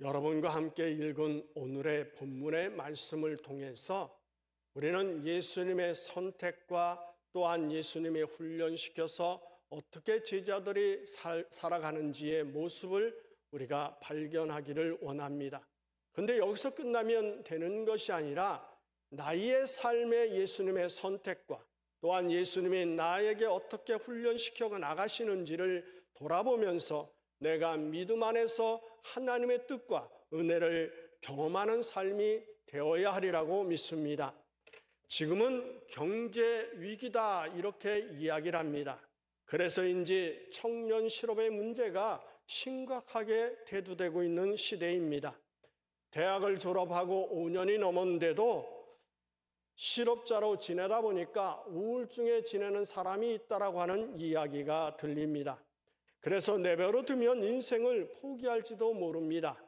여러분과 함께 읽은 오늘의 본문의 말씀을 통해서 우리는 예수님의 선택과 또한 예수님의 훈련시켜서 어떻게 제자들이 살아가는지의 모습을 우리가 발견하기를 원합니다. 그런데 여기서 끝나면 되는 것이 아니라 나의 삶의 예수님의 선택과 또한 예수님이 나에게 어떻게 훈련시켜 나가시는지를 돌아보면서 내가 믿음 안에서 하나님의 뜻과 은혜를 경험하는 삶이 되어야 하리라고 믿습니다. 지금은 경제 위기다 이렇게 이야기를 합니다. 그래서인지 청년 실업의 문제가 심각하게 대두되고 있는 시대입니다. 대학을 졸업하고 5년이 넘었는데도 실업자로 지내다 보니까 우울증에 지내는 사람이 있다라고 하는 이야기가 들립니다. 그래서 내버려 두면 인생을 포기할지도 모릅니다.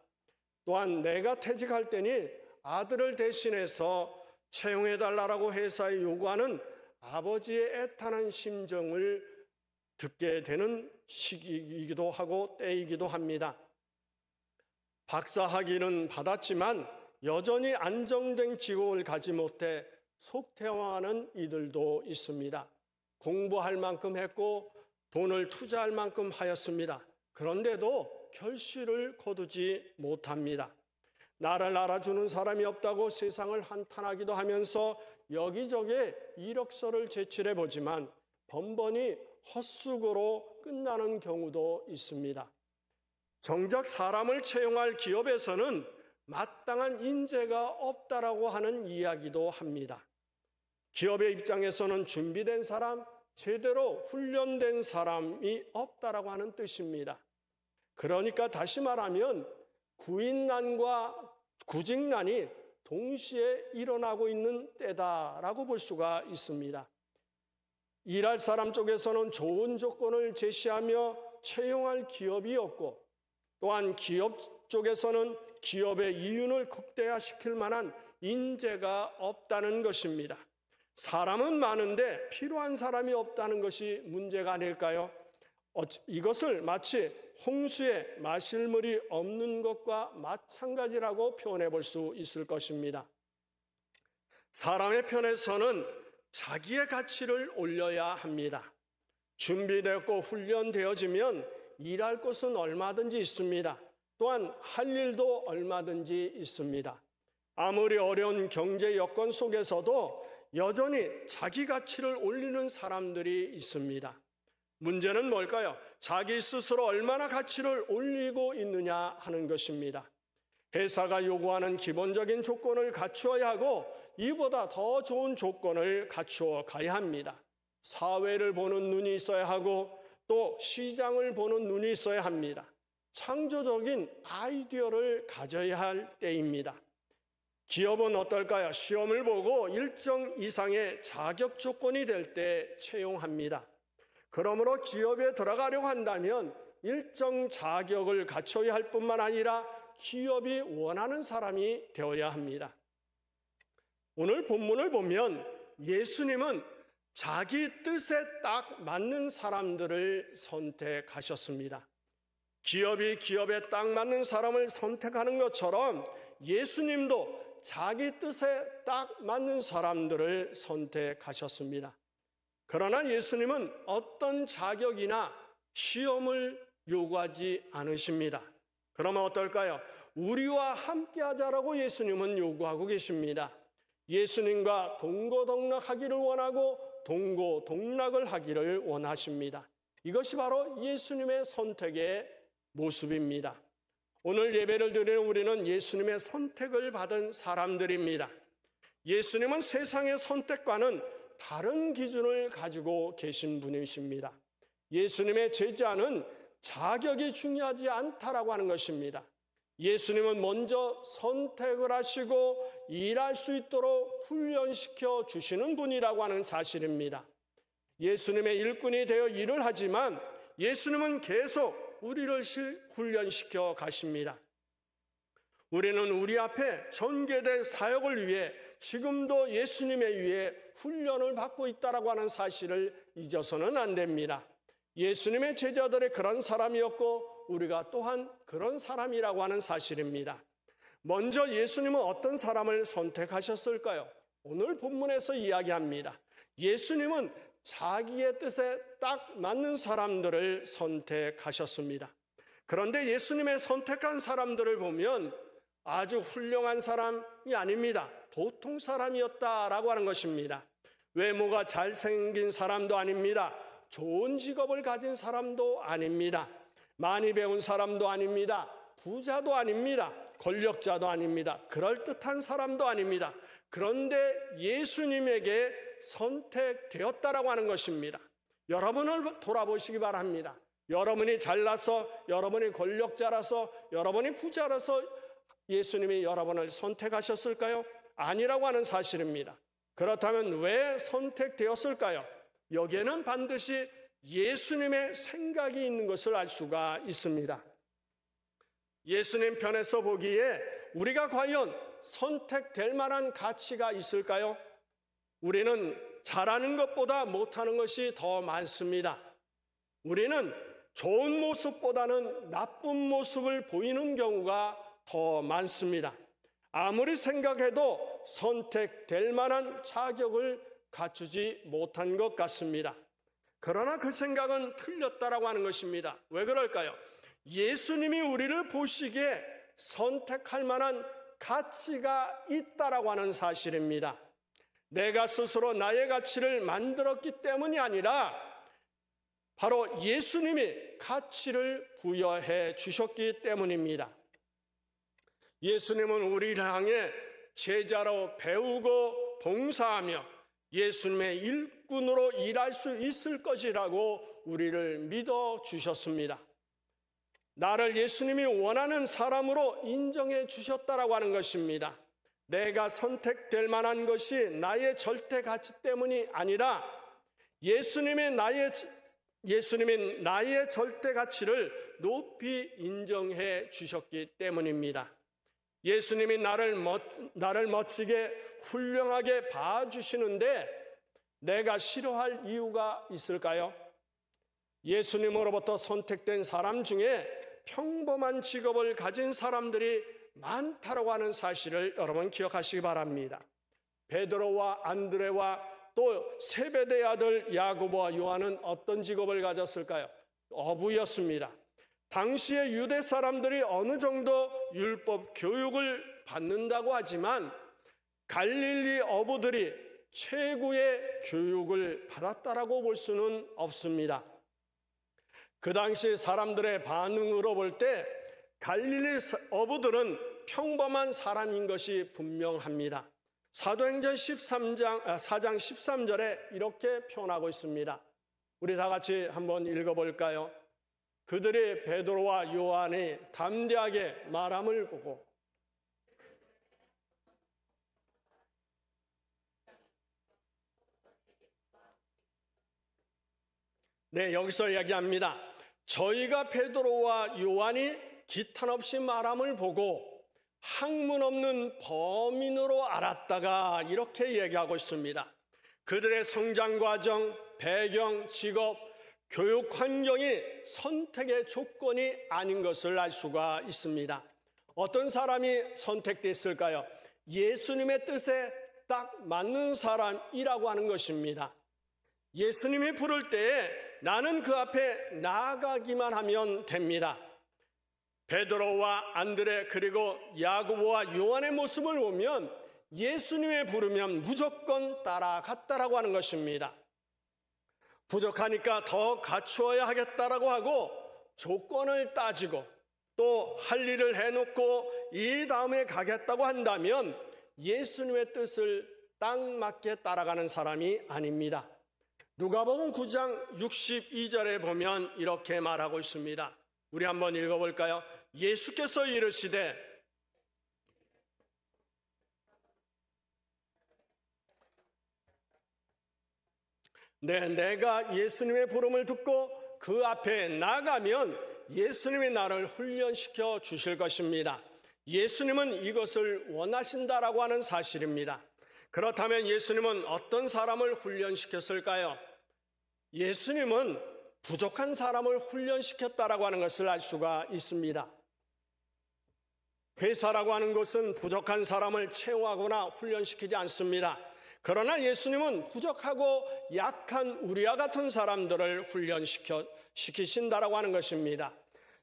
또한 내가 퇴직할 때니 아들을 대신해서 채용해달라고 회사에 요구하는 아버지의 애타는 심정을 듣게 되는 시기이기도 하고 때이기도 합니다. 박사 학위는 받았지만 여전히 안정된 직업을 가지 못해 속퇴화하는 이들도 있습니다. 공부할 만큼 했고 돈을 투자할 만큼 하였습니다. 그런데도 결실을 거두지 못합니다. 나를 알아주는 사람이 없다고 세상을 한탄하기도 하면서 여기저기 이력서를 제출해 보지만 번번이 헛수고로 끝나는 경우도 있습니다. 정작 사람을 채용할 기업에서는 마땅한 인재가 없다라고 하는 이야기도 합니다. 기업의 입장에서는 준비된 사람, 제대로 훈련된 사람이 없다라고 하는 뜻입니다. 그러니까 다시 말하면 구인난과 구직난이 동시에 일어나고 있는 때다라고 볼 수가 있습니다. 일할 사람 쪽에서는 좋은 조건을 제시하며 채용할 기업이 없고 또한 기업 쪽에서는 기업의 이윤을 극대화시킬 만한 인재가 없다는 것입니다. 사람은 많은데 필요한 사람이 없다는 것이 문제가 아닐까요? 이것을 마치 홍수에 마실 물이 없는 것과 마찬가지라고 표현해 볼 수 있을 것입니다. 사람의 편에서는 자기의 가치를 올려야 합니다. 준비되었고 훈련되어지면 일할 곳은 얼마든지 있습니다. 또한 할 일도 얼마든지 있습니다. 아무리 어려운 경제 여건 속에서도 여전히 자기 가치를 올리는 사람들이 있습니다. 문제는 뭘까요? 자기 스스로 얼마나 가치를 올리고 있느냐 하는 것입니다. 회사가 요구하는 기본적인 조건을 갖추어야 하고 이보다 더 좋은 조건을 갖추어 가야 합니다. 사회를 보는 눈이 있어야 하고 또 시장을 보는 눈이 있어야 합니다. 창조적인 아이디어를 가져야 할 때입니다. 기업은 어떨까요? 시험을 보고 일정 이상의 자격 조건이 될 때 채용합니다. 그러므로 기업에 들어가려고 한다면 일정 자격을 갖춰야 할 뿐만 아니라 기업이 원하는 사람이 되어야 합니다. 오늘 본문을 보면 예수님은 자기 뜻에 딱 맞는 사람들을 선택하셨습니다. 기업이 기업에 딱 맞는 사람을 선택하는 것처럼 예수님도 자기 뜻에 딱 맞는 사람들을 선택하셨습니다. 그러나 예수님은 어떤 자격이나 시험을 요구하지 않으십니다. 그러면 어떨까요? 우리와 함께 하자라고 예수님은 요구하고 계십니다. 예수님과 동고동락하기를 원하고 동고동락을 하기를 원하십니다. 이것이 바로 예수님의 선택의 모습입니다. 오늘 예배를 드리는 우리는 예수님의 선택을 받은 사람들입니다. 예수님은 세상의 선택과는 다른 기준을 가지고 계신 분이십니다. 예수님의 제자는 자격이 중요하지 않다라고 하는 것입니다. 예수님은 먼저 선택을 하시고 일할 수 있도록 훈련시켜 주시는 분이라고 하는 사실입니다. 예수님의 일꾼이 되어 일을 하지만 예수님은 계속 우리를 훈련시켜 가십니다. 우리는 우리 앞에 전개될 사역을 위해 지금도 예수님에 의해 훈련을 받고 있다라고 하는 사실을 잊어서는 안 됩니다. 예수님의 제자들의 그런 사람이었고 우리가 또한 그런 사람이라고 하는 사실입니다. 먼저 예수님은 어떤 사람을 선택하셨을까요? 오늘 본문에서 이야기합니다. 예수님은 자기의 뜻에 딱 맞는 사람들을 선택하셨습니다. 그런데 예수님의 선택한 사람들을 보면 아주 훌륭한 사람이 아닙니다. 보통 사람이었다라고 하는 것입니다. 외모가 잘생긴 사람도 아닙니다. 좋은 직업을 가진 사람도 아닙니다. 많이 배운 사람도 아닙니다. 부자도 아닙니다. 권력자도 아닙니다. 그럴듯한 사람도 아닙니다. 그런데 예수님에게 선택되었다라고 하는 것입니다. 여러분을 돌아보시기 바랍니다. 여러분이 잘나서, 여러분이 권력자라서, 여러분이 부자라서 예수님이 여러분을 선택하셨을까요? 아니라고 하는 사실입니다. 그렇다면 왜 선택되었을까요? 여기에는 반드시 예수님의 생각이 있는 것을 알 수가 있습니다. 예수님 편에서 보기에 우리가 과연 선택될 만한 가치가 있을까요? 우리는 잘하는 것보다 못하는 것이 더 많습니다. 우리는 좋은 모습보다는 나쁜 모습을 보이는 경우가 더 많습니다. 아무리 생각해도 선택될 만한 자격을 갖추지 못한 것 같습니다. 그러나 그 생각은 틀렸다라고 하는 것입니다. 왜 그럴까요? 예수님이 우리를 보시기에 선택할 만한 가치가 있다라고 하는 사실입니다. 내가 스스로 나의 가치를 만들었기 때문이 아니라 바로 예수님이 가치를 부여해 주셨기 때문입니다. 예수님은 우리를 향해 제자로 배우고 봉사하며 예수님의 일꾼으로 일할 수 있을 것이라고 우리를 믿어 주셨습니다. 나를 예수님이 원하는 사람으로 인정해 주셨다라고 하는 것입니다. 내가 선택될 만한 것이 나의 절대 가치 때문이 아니라 예수님이 나의 절대 가치를 높이 인정해 주셨기 때문입니다. 예수님이 나를 멋지게 훌륭하게 봐주시는데 내가 싫어할 이유가 있을까요? 예수님으로부터 선택된 사람 중에 평범한 직업을 가진 사람들이 많다고 하는 사실을 여러분 기억하시기 바랍니다. 베드로와 안드레와 또 세베대의 아들 야고보와 요한은 어떤 직업을 가졌을까요? 어부였습니다. 당시의 유대 사람들이 어느 정도 율법 교육을 받는다고 하지만 갈릴리 어부들이 최고의 교육을 받았다라고 볼 수는 없습니다. 그 당시 사람들의 반응으로 볼 때 갈릴리 어부들은 평범한 사람인 것이 분명합니다. 사도행전 4장 13절에 이렇게 표현하고 있습니다. 우리 다 같이 한번 읽어볼까요? 그들이 베드로와 요한이 담대하게 말함을 보고 여기서 이야기합니다. 저희가 베드로와 요한이 기탄 없이 말함을 보고 학문 없는 범인으로 알았다가 이렇게 얘기하고 있습니다. 그들의 성장 과정, 배경, 직업, 교육 환경이 선택의 조건이 아닌 것을 알 수가 있습니다. 어떤 사람이 선택됐을까요? 예수님의 뜻에 딱 맞는 사람이라고 하는 것입니다. 예수님이 부를 때에 나는 그 앞에 나아가기만 하면 됩니다. 베드로와 안드레 그리고 야고보와 요한의 모습을 보면 예수님의 부르면 무조건 따라갔다라고 하는 것입니다. 부족하니까 더 갖추어야 하겠다라고 하고 조건을 따지고 또 할 일을 해놓고 이 다음에 가겠다고 한다면 예수님의 뜻을 딱 맞게 따라가는 사람이 아닙니다. 누가복음 9장 62절에 보면 이렇게 말하고 있습니다. 우리 한번 읽어볼까요? 예수께서 이르시되 내가 예수님의 부름을 듣고 그 앞에 나가면 예수님이 나를 훈련시켜 주실 것입니다. 예수님은 이것을 원하신다라고 하는 사실입니다. 그렇다면 예수님은 어떤 사람을 훈련시켰을까요? 예수님은 부족한 사람을 훈련시켰다라고 하는 것을 알 수가 있습니다. 회사라고 하는 것은 부족한 사람을 채용하거나 훈련시키지 않습니다. 그러나 예수님은 부족하고 약한 우리와 같은 사람들을 훈련시키신다라고 하는 것입니다.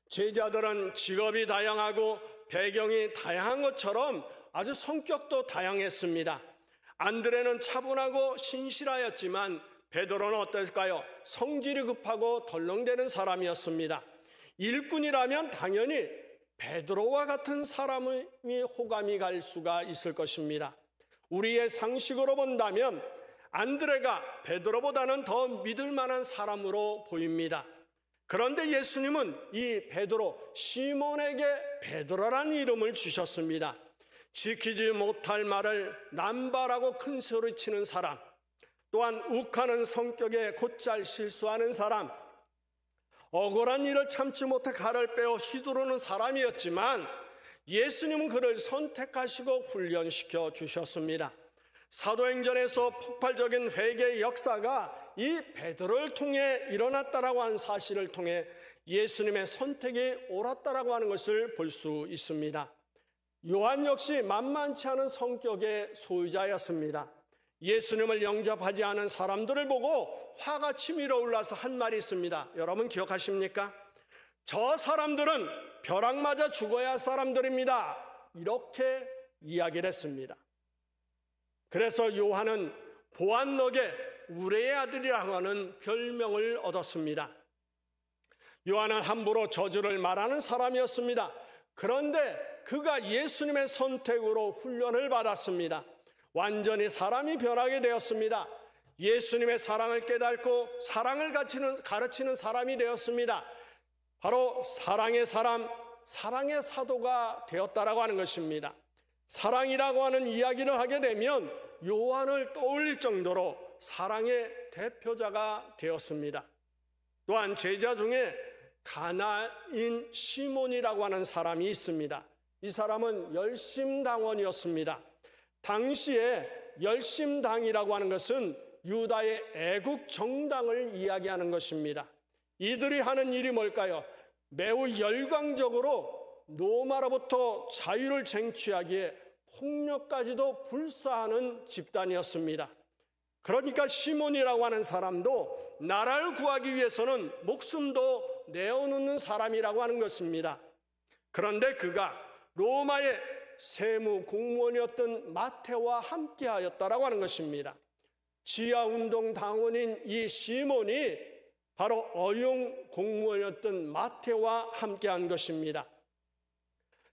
제자들은 직업이 다양하고 배경이 다양한 것처럼 아주 성격도 다양했습니다. 안드레는 차분하고 신실하였지만 베드로는 어떨까요? 성질이 급하고 덜렁대는 사람이었습니다. 일꾼이라면 당연히 베드로와 같은 사람이 호감이 갈 수가 있을 것입니다. 우리의 상식으로 본다면 안드레가 베드로보다는 더 믿을 만한 사람으로 보입니다. 그런데 예수님은 이 베드로, 시몬에게 베드로라는 이름을 주셨습니다. 지키지 못할 말을 남발하고 큰 소리치는 사람, 또한 욱하는 성격에 곧잘 실수하는 사람, 억울한 일을 참지 못해 칼을 빼어 휘두르는 사람이었지만 예수님은 그를 선택하시고 훈련시켜 주셨습니다. 사도행전에서 폭발적인 회개의 역사가 이 베드로를 통해 일어났다라고 하는 사실을 통해 예수님의 선택이 옳았다라고 하는 것을 볼 수 있습니다. 요한 역시 만만치 않은 성격의 소유자였습니다. 예수님을 영접하지 않은 사람들을 보고 화가 치밀어 올라서 한 말이 있습니다. 여러분 기억하십니까? 저 사람들은 벼락 맞아 죽어야 할 사람들입니다. 이렇게 이야기를 했습니다. 그래서 요한은 보안너게 우레의 아들이라고 하는 별명을 얻었습니다. 요한은 함부로 저주를 말하는 사람이었습니다. 그런데 그가 예수님의 선택으로 훈련을 받았습니다. 완전히 사람이 변하게 되었습니다. 예수님의 사랑을 깨닫고 사랑을 가르치는 사람이 되었습니다. 바로 사랑의 사람, 사랑의 사도가 되었다라고 하는 것입니다. 사랑이라고 하는 이야기를 하게 되면 요한을 떠올릴 정도로 사랑의 대표자가 되었습니다. 또한 제자 중에 가나인 시몬이라고 하는 사람이 있습니다. 이 사람은 열심당원이었습니다. 당시에 열심당이라고 하는 것은 유다의 애국 정당을 이야기하는 것입니다. 이들이 하는 일이 뭘까요? 매우 열광적으로 로마로부터 자유를 쟁취하기에 폭력까지도 불사하는 집단이었습니다. 그러니까 시몬이라고 하는 사람도 나라를 구하기 위해서는 목숨도 내어놓는 사람이라고 하는 것입니다. 그런데 그가 로마의 세무 공무원이었던 마테와 함께 하였다라고 하는 것입니다. 지하운동 당원인 이 시몬이 바로 어용 공무원이었던 마테와 함께 한 것입니다.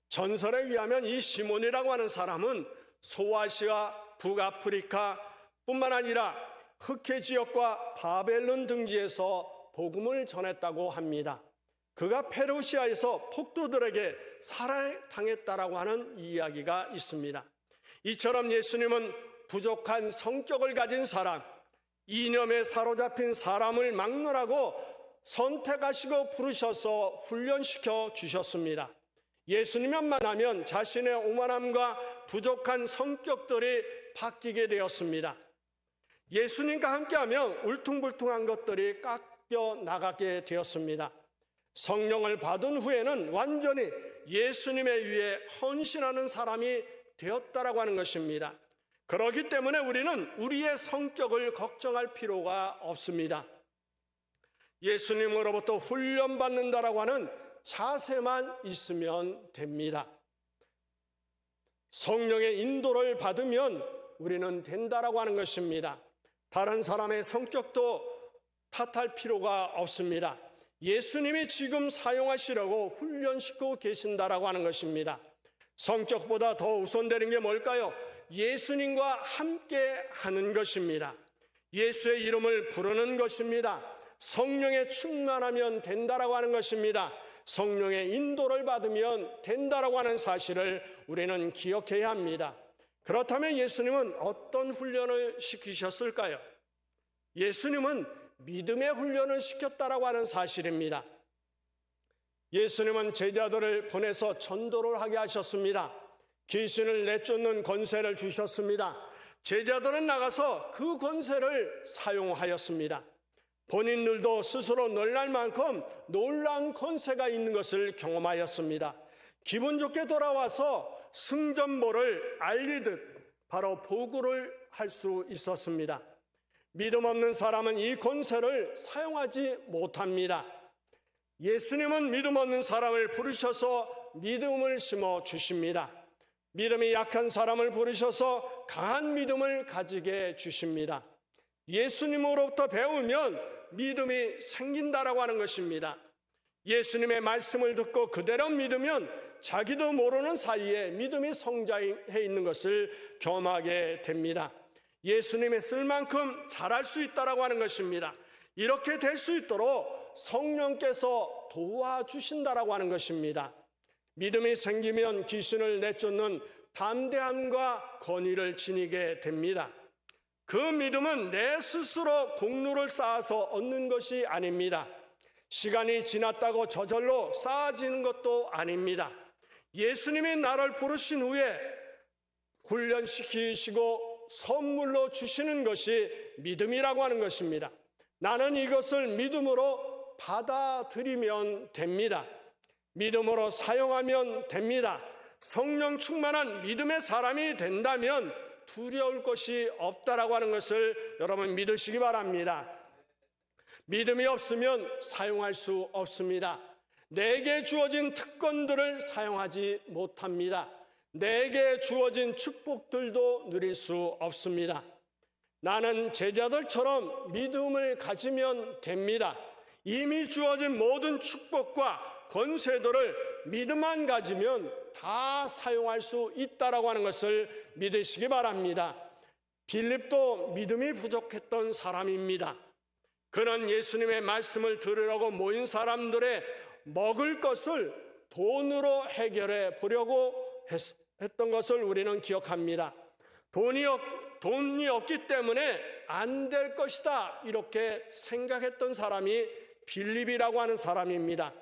전설에 의하면 이 시몬이라고 하는 사람은 소아시아, 북아프리카 뿐만 아니라 흑해 지역과 바벨론 등지에서 복음을 전했다고 합니다. 그가 페르시아에서 폭도들에게 살해당했다라고 하는 이야기가 있습니다. 이처럼 예수님은 부족한 성격을 가진 사람, 이념에 사로잡힌 사람을 막론하고 선택하시고 부르셔서 훈련시켜 주셨습니다. 예수님만 하면 자신의 오만함과 부족한 성격들이 바뀌게 되었습니다. 예수님과 함께하면 울퉁불퉁한 것들이 깎여 나가게 되었습니다. 성령을 받은 후에는 완전히 예수님의 위에 헌신하는 사람이 되었다라고 하는 것입니다. 그렇기 때문에 우리는 우리의 성격을 걱정할 필요가 없습니다. 예수님으로부터 훈련받는다라고 하는 자세만 있으면 됩니다. 성령의 인도를 받으면 우리는 된다라고 하는 것입니다. 다른 사람의 성격도 탓할 필요가 없습니다. 예수님이 지금 사용하시려고 훈련시키고 계신다라고 하는 것입니다. 성격보다 더 우선되는 게 뭘까요? 예수님과 함께 하는 것입니다. 예수의 이름을 부르는 것입니다. 성령에 충만하면 된다라고 하는 것입니다. 성령의 인도를 받으면 된다라고 하는 사실을 우리는 기억해야 합니다. 그렇다면 예수님은 어떤 훈련을 시키셨을까요? 예수님은 믿음의 훈련을 시켰다라고 하는 사실입니다. 예수님은 제자들을 보내서 전도를 하게 하셨습니다. 귀신을 내쫓는 권세를 주셨습니다. 제자들은 나가서 그 권세를 사용하였습니다. 본인들도 스스로 놀랄 만큼 놀라운 권세가 있는 것을 경험하였습니다. 기분 좋게 돌아와서 승전보를 알리듯 바로 보고를 할 수 있었습니다. 믿음 없는 사람은 이 권세를 사용하지 못합니다. 예수님은 믿음 없는 사람을 부르셔서 믿음을 심어 주십니다. 믿음이 약한 사람을 부르셔서 강한 믿음을 가지게 주십니다. 예수님으로부터 배우면 믿음이 생긴다라고 하는 것입니다. 예수님의 말씀을 듣고 그대로 믿으면 자기도 모르는 사이에 믿음이 성장해 있는 것을 경험하게 됩니다. 예수님의 쓸 만큼 잘할 수 있다라고 하는 것입니다. 이렇게 될 수 있도록 성령께서 도와주신다라고 하는 것입니다. 믿음이 생기면 귀신을 내쫓는 담대함과 권위를 지니게 됩니다. 그 믿음은 내 스스로 공로를 쌓아서 얻는 것이 아닙니다. 시간이 지났다고 저절로 쌓아지는 것도 아닙니다. 예수님이 나를 부르신 후에 훈련시키시고 선물로 주시는 것이 믿음이라고 하는 것입니다. 나는 이것을 믿음으로 받아들이면 됩니다. 믿음으로 사용하면 됩니다. 성령 충만한 믿음의 사람이 된다면 두려울 것이 없다라고 하는 것을 여러분 믿으시기 바랍니다. 믿음이 없으면 사용할 수 없습니다. 내게 주어진 특권들을 사용하지 못합니다. 내게 주어진 축복들도 누릴 수 없습니다. 나는 제자들처럼 믿음을 가지면 됩니다. 이미 주어진 모든 축복과 권세들을 믿음만 가지면 다 사용할 수 있다라고 하는 것을 믿으시기 바랍니다. 빌립도 믿음이 부족했던 사람입니다. 그는 예수님의 말씀을 들으려고 모인 사람들의 먹을 것을 돈으로 해결해 보려고 했던 것을 우리는 기억합니다. 돈이 없기 때문에 안 될 것이다 이렇게 생각했던 사람이 빌립이라고 하는 사람입니다.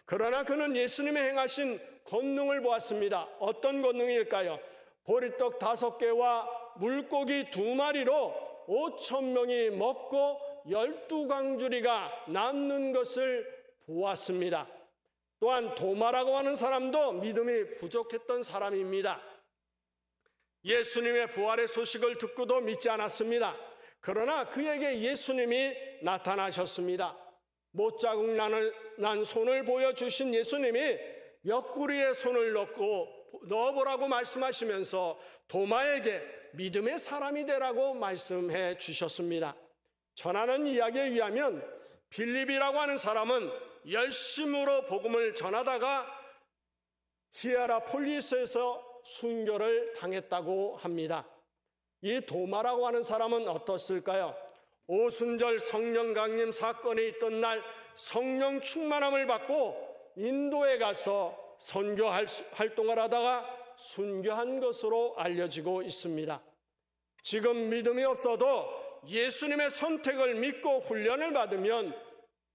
그러나 그는 예수님의 행하신 권능을 보았습니다. 어떤 권능일까요? 보리떡 5개와 물고기 2마리로 5,000명이 먹고 12광주리가 남는 것을 보았습니다. 또한 도마라고 하는 사람도 믿음이 부족했던 사람입니다. 예수님의 부활의 소식을 듣고도 믿지 않았습니다. 그러나 그에게 예수님이 나타나셨습니다. 못자국 난 손을 보여주신 예수님이 옆구리에 손을 넣어보라고 말씀하시면서 도마에게 믿음의 사람이 되라고 말씀해 주셨습니다. 전하는 이야기에 의하면 빌립이라고 하는 사람은 열심으로 복음을 전하다가 히에라폴리스에서 순교를 당했다고 합니다. 이 도마라고 하는 사람은 어떻을까요? 오순절 성령 강림 사건이 있던 날 성령 충만함을 받고 인도에 가서 선교 활동을 하다가 순교한 것으로 알려지고 있습니다. 지금 믿음이 없어도 예수님의 선택을 믿고 훈련을 받으면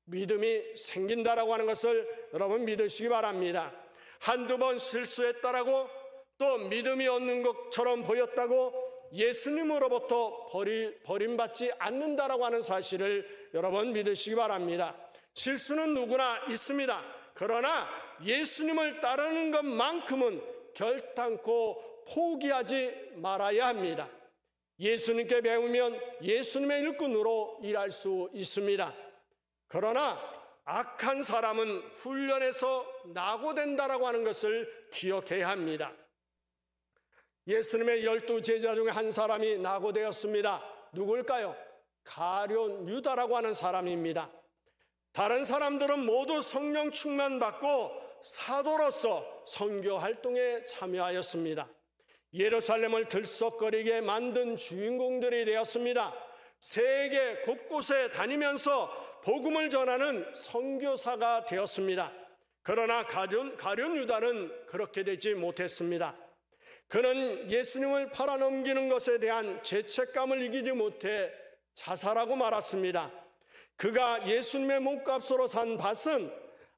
믿음이 생긴다라고 하는 것을 여러분 믿으시기 바랍니다. 한두 번 실수했다라고 또 믿음이 없는 것처럼 보였다고 예수님으로부터 버림받지 않는다라고 하는 사실을 여러분 믿으시기 바랍니다. 실수는 누구나 있습니다. 그러나 예수님을 따르는 것만큼은 결단코 포기하지 말아야 합니다. 예수님께 배우면 예수님의 일꾼으로 일할 수 있습니다. 그러나 악한 사람은 훈련에서 낙오된다라고 하는 것을 기억해야 합니다. 예수님의 12제자 중에 한 사람이 낙오되었습니다. 누굴까요? 가룟 유다라고 하는 사람입니다. 다른 사람들은 모두 성령 충만 받고 사도로서 선교 활동에 참여하였습니다. 예루살렘을 들썩거리게 만든 주인공들이 되었습니다. 세계 곳곳에 다니면서 복음을 전하는 선교사가 되었습니다. 그러나 가룟 유다는 그렇게 되지 못했습니다. 그는 예수님을 팔아넘기는 것에 대한 죄책감을 이기지 못해 자살하고 말았습니다. 그가 예수님의 몸값으로 산 밭은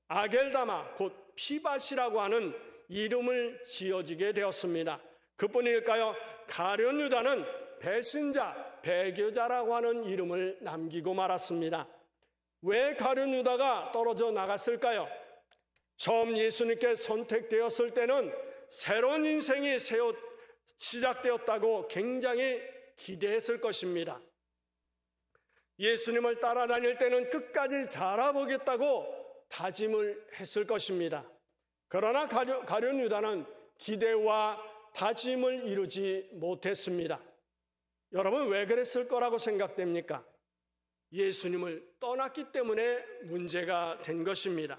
아겔다마 곧 피밭이라고 하는 이름을 지어지게 되었습니다. 그뿐일까요? 가룟 유다는 배신자, 배교자라고 하는 이름을 남기고 말았습니다. 왜 가룟 유다가 떨어져 나갔을까요? 처음 예수님께 선택되었을 때는 새로운 인생이 시작되었다고 굉장히 기대했을 것입니다. 예수님을 따라다닐 때는 끝까지 자라보겠다고 다짐을 했을 것입니다. 그러나 가룟 유다는 기대와 다짐을 이루지 못했습니다. 여러분, 왜 그랬을 거라고 생각됩니까? 예수님을 떠났기 때문에 문제가 된 것입니다.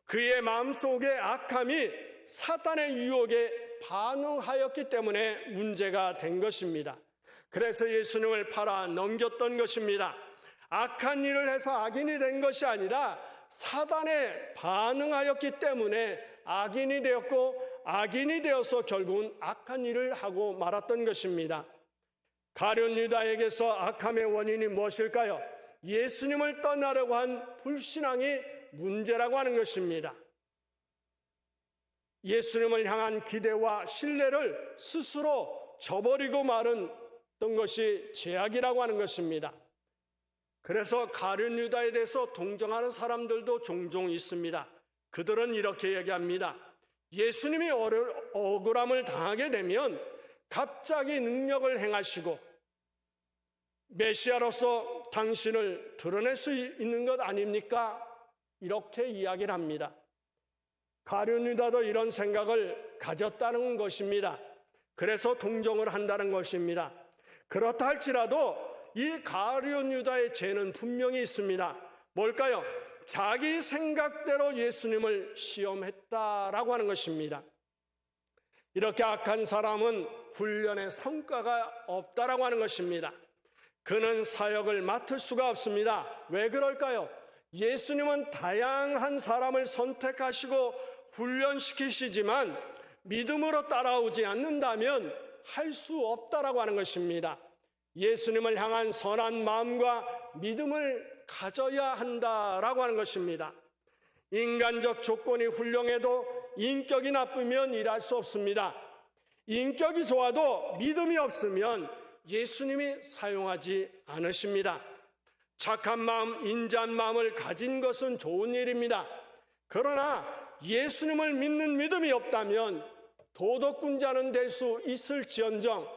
그의 마음속에 악함이 사탄의 유혹에 반응하였기 때문에 문제가 된 것입니다. 그래서 예수님을 팔아 넘겼던 것입니다. 악한 일을 해서 악인이 된 것이 아니라 사단에 반응하였기 때문에 악인이 되었고, 악인이 되어서 결국은 악한 일을 하고 말았던 것입니다. 가룟 유다에게서 악함의 원인이 무엇일까요? 예수님을 떠나려고 한 불신앙이 문제라고 하는 것입니다. 예수님을 향한 기대와 신뢰를 스스로 저버리고 말았던 것이 죄악이라고 하는 것입니다. 그래서 가룟 유다에 대해서 동정하는 사람들도 종종 있습니다. 그들은 이렇게 얘기합니다. 예수님이 억울함을 당하게 되면 갑자기 능력을 행하시고 메시아로서 당신을 드러낼 수 있는 것 아닙니까? 이렇게 이야기를 합니다. 가룟 유다도 이런 생각을 가졌다는 것입니다. 그래서 동정을 한다는 것입니다. 그렇다 할지라도 이 가룟 유다의 죄는 분명히 있습니다. 뭘까요? 자기 생각대로 예수님을 시험했다라고 하는 것입니다. 이렇게 악한 사람은 훈련의 성과가 없다라고 하는 것입니다. 그는 사역을 맡을 수가 없습니다. 왜 그럴까요? 예수님은 다양한 사람을 선택하시고 훈련시키시지만 믿음으로 따라오지 않는다면 할 수 없다라고 하는 것입니다. 예수님을 향한 선한 마음과 믿음을 가져야 한다라고 하는 것입니다. 인간적 조건이 훌륭해도 인격이 나쁘면 일할 수 없습니다. 인격이 좋아도 믿음이 없으면 예수님이 사용하지 않으십니다. 착한 마음, 인자한 마음을 가진 것은 좋은 일입니다. 그러나 예수님을 믿는 믿음이 없다면 도덕군자는 될 수 있을지언정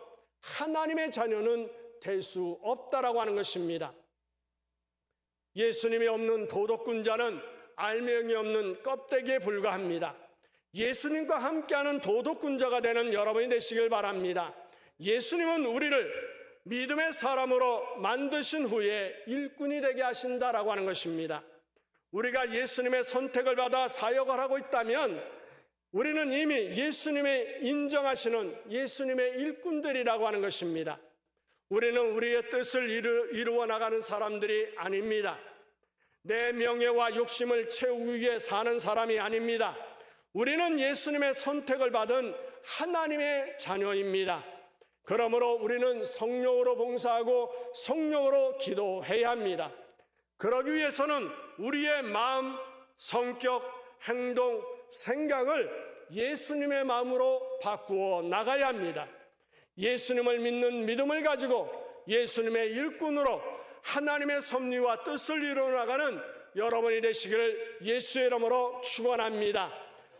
하나님의 자녀는 될 수 없다라고 하는 것입니다. 예수님이 없는 도덕군자는 알맹이 없는 껍데기에 불과합니다. 예수님과 함께하는 도덕군자가 되는 여러분이 되시길 바랍니다. 예수님은 우리를 믿음의 사람으로 만드신 후에 일꾼이 되게 하신다라고 하는 것입니다. 우리가 예수님의 선택을 받아 사역을 하고 있다면 우리는 이미 예수님의 인정하시는 예수님의 일꾼들이라고 하는 것입니다. 우리는 우리의 뜻을 이루어 나가는 사람들이 아닙니다. 내 명예와 욕심을 채우기 위해 사는 사람이 아닙니다. 우리는 예수님의 선택을 받은 하나님의 자녀입니다. 그러므로 우리는 성령으로 봉사하고 성령으로 기도해야 합니다. 그러기 위해서는 우리의 마음, 성격, 행동, 생각을 예수님의 마음으로 바꾸어 나가야 합니다. 예수님을 믿는 믿음을 가지고 예수님의 일꾼으로 하나님의 섭리와 뜻을 이루어 나가는 여러분이 되시기를 예수의 이름으로 축원합니다.